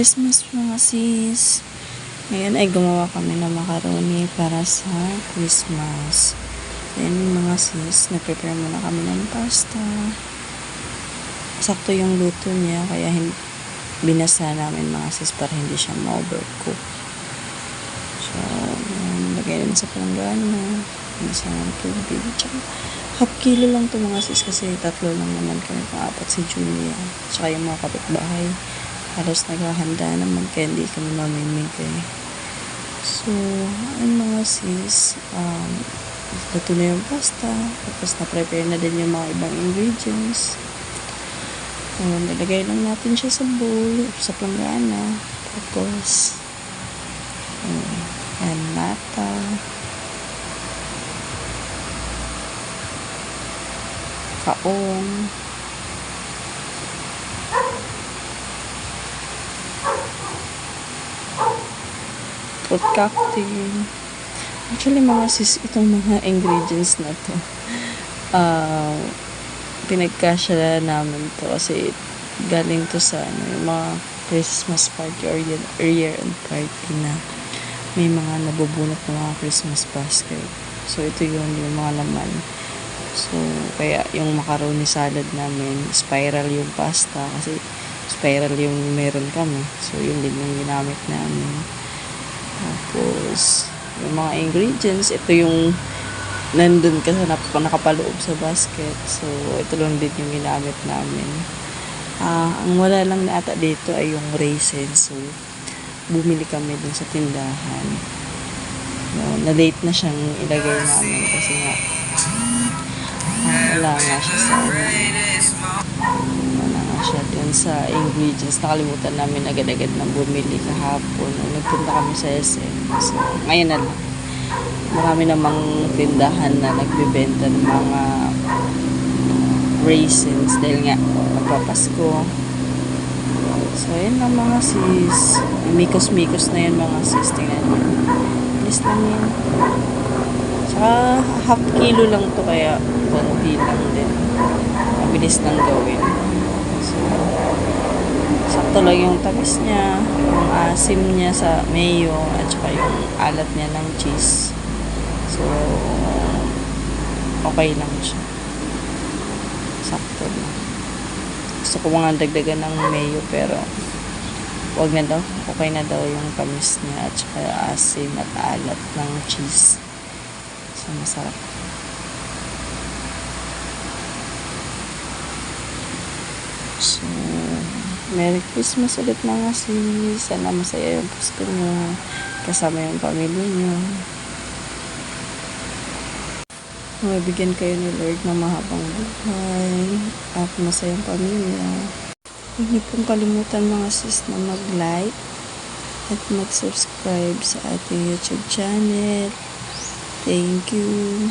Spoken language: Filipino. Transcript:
Christmas mga sis. Ngayon ay gumawa kami ng macaroni para sa Christmas. Ayan mga sis, nag-prepare muna kami ng pasta. Sakto yung luto niya, kaya binasa namin mga sis para hindi siya ma-overcook. So, lagay namin sa palanggana. Binasa ng tubig. Tsaka, half kilo lang to mga sis kasi tatlo lang naman kami, pang-apat si Julia. Tsaka yung mga kapitbahay. Halos naghahanda naman kaya hindi kami mamimigay. So, ayun mga sis, luto na yung pasta. Tapos na-prepare na din yung mga ibang ingredients. So, nilagay lang natin siya sa bowl, sa planggana. Tapos, yan, nata. Kaong. Fruit cocktail. Actually mga sis, itong mga ingredients na to, pinagkasya namin to kasi galing to sa yung mga Christmas party or year-end party na may mga nabubunot ng mga Christmas basket. So ito yung mga laman. So kaya yung macaroni salad namin, spiral yung pasta kasi spiral yung meron kami. So yun din yung ginamit namin. Tapos, yung mga ingredients, ito yung nandun kasi nakapaloob sa basket. So, ito lang din yung ginamit namin. Ang wala lang na ata dito ay yung raisins. So, bumili kami dun sa tindahan. Na-late na siyang ilagay namin kasi nga wala nga siya sa siya dun sa ingredients. Nakalimutan namin agad-agad nang bumili kahapon nung nagpunta kami sa SM. So, ngayon na lang. Marami namang tindahan na nagbibenta ng mga raisins dahil nga magpapasko. So, yun lang mga sis. Mikos-mikos na yun mga sis. Tingnan nyo. Alis lang yun. Saka half kilo lang to kaya konti lang din. Mabilis lang gawin. Sakto lang yung tamis niya, yung asim niya sa mayo, at saka yung alat niya ng cheese. So, okay lang siya. Sakto lang. Gusto ko mga dagdagan ng mayo pero wag na daw. Okay na daw yung tamis niya at saka asim at alat ng cheese. So, masarap. So, Merry Christmas ulit mga sis. Sana masaya yung Pasko nyo. Kasama yung pamilya nyo. Mabigyan kayo ni Lord ng mahabang buhay at masayang pamilya. Huwag niyo pong kalimutan mga sis na mag-like at mag-subscribe sa ating YouTube channel. Thank you.